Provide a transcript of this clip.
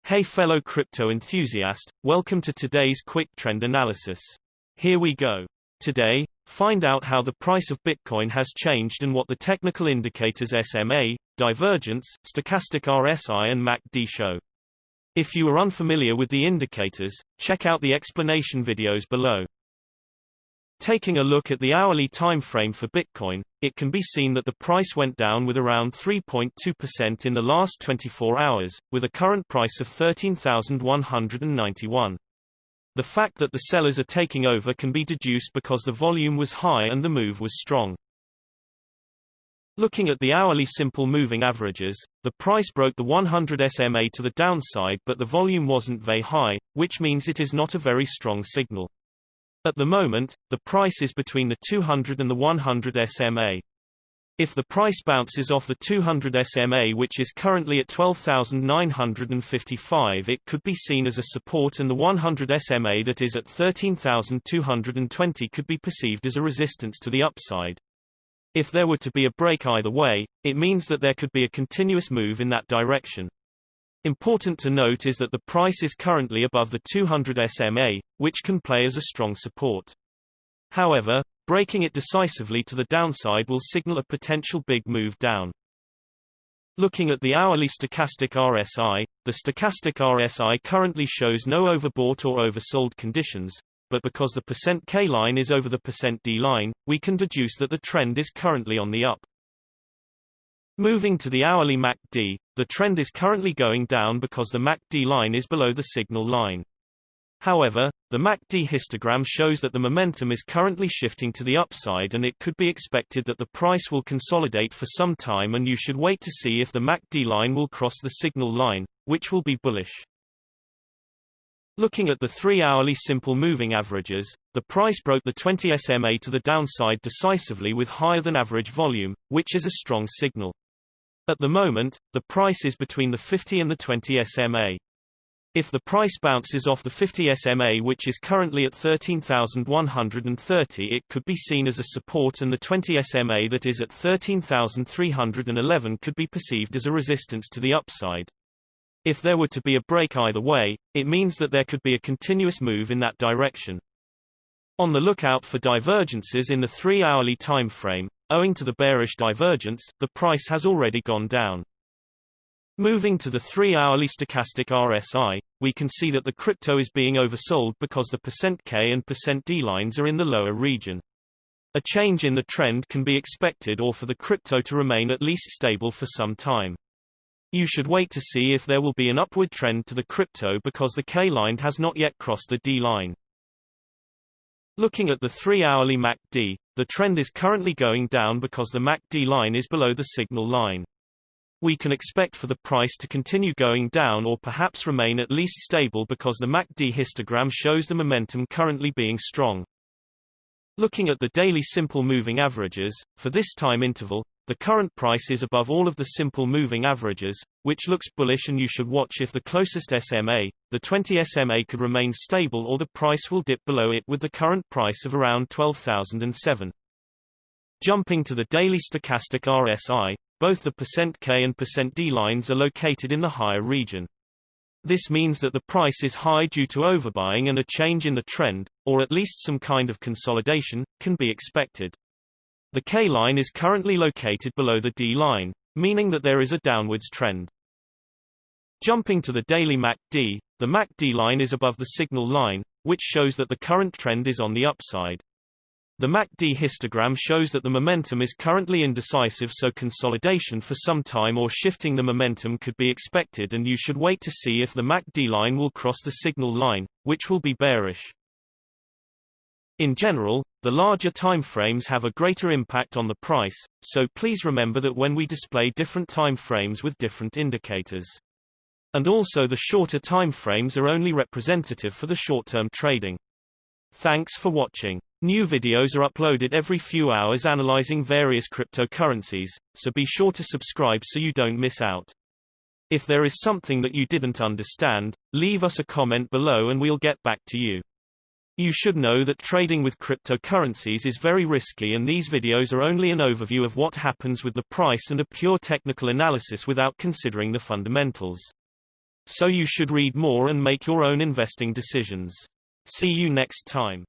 Hey fellow crypto enthusiast, welcome to today's quick trend analysis. Here we go. Today, find out how the price of Bitcoin has changed and what the technical indicators SMA, divergence, stochastic RSI and MACD show. If you are unfamiliar with the indicators, check out the explanation videos below. Taking a look at the hourly time frame for Bitcoin, it can be seen that the price went down with around 3.2% in the last 24 hours, with a current price of $13,191. The fact that the sellers are taking over can be deduced because the volume was high and the move was strong. Looking at the hourly simple moving averages, the price broke the 100 SMA to the downside, but the volume wasn't very high, which means it is not a very strong signal. At the moment, the price is between the 200 and the 100 SMA. If the price bounces off the 200 SMA, which is currently at 12,955, it could be seen as a support, and the 100 SMA that is at 13,220 could be perceived as a resistance to the upside. If there were to be a break either way, it means that there could be a continuous move in that direction. Important to note is that the price is currently above the 200 SMA, which can play as a strong support. However, breaking it decisively to the downside will signal a potential big move down. Looking at the hourly stochastic RSI, the stochastic RSI currently shows no overbought or oversold conditions, but because the %K line is over the %D line, we can deduce that the trend is currently on the up. Moving to the hourly MACD, the trend is currently going down because the MACD line is below the signal line. However, the MACD histogram shows that the momentum is currently shifting to the upside, and it could be expected that the price will consolidate for some time, and you should wait to see if the MACD line will cross the signal line, which will be bullish. Looking at the 3-hourly simple moving averages, the price broke the 20 SMA to the downside decisively with higher than average volume, which is a strong signal. At the moment, the price is between the 50 and the 20 SMA. If the price bounces off the 50 SMA, which is currently at 13,130, it could be seen as a support, and the 20 SMA that is at 13,311 could be perceived as a resistance to the upside. If there were to be a break either way, it means that there could be a continuous move in that direction. On the lookout for divergences in the 3-hourly time frame. Owing to the bearish divergence, the price has already gone down. Moving to the 3-hourly stochastic RSI, we can see that the crypto is being oversold because the %K and %D lines are in the lower region. A change in the trend can be expected, or for the crypto to remain at least stable for some time. You should wait to see if there will be an upward trend to the crypto because the K line has not yet crossed the D line. Looking at the 3-hourly MACD, the trend is currently going down because the MACD line is below the signal line. We can expect for the price to continue going down, or perhaps remain at least stable, because the MACD histogram shows the momentum currently being strong. Looking at the daily simple moving averages, for this time interval, the current price is above all of the simple moving averages, which looks bullish, and you should watch if the closest SMA, the 20 SMA, could remain stable, or the price will dip below it with the current price of around 12,007. Jumping to the daily stochastic RSI, both the %K and %D lines are located in the higher region. This means that the price is high due to overbuying, and a change in the trend, or at least some kind of consolidation, can be expected. The K line is currently located below the D line, meaning that there is a downwards trend. Jumping to the daily MACD, the MACD line is above the signal line, which shows that the current trend is on the upside. The MACD histogram shows that the momentum is currently indecisive, so consolidation for some time or shifting the momentum could be expected, and you should wait to see if the MACD line will cross the signal line, which will be bearish. In general, the larger time frames have a greater impact on the price, so please remember that when we display different time frames with different indicators. And also, the shorter time frames are only representative for the short-term trading. Thanks for watching. New videos are uploaded every few hours analyzing various cryptocurrencies, so be sure to subscribe so you don't miss out. If there is something that you didn't understand, leave us a comment below and we'll get back to you. You should know that trading with cryptocurrencies is very risky, and these videos are only an overview of what happens with the price and a pure technical analysis without considering the fundamentals. So you should read more and make your own investing decisions. See you next time.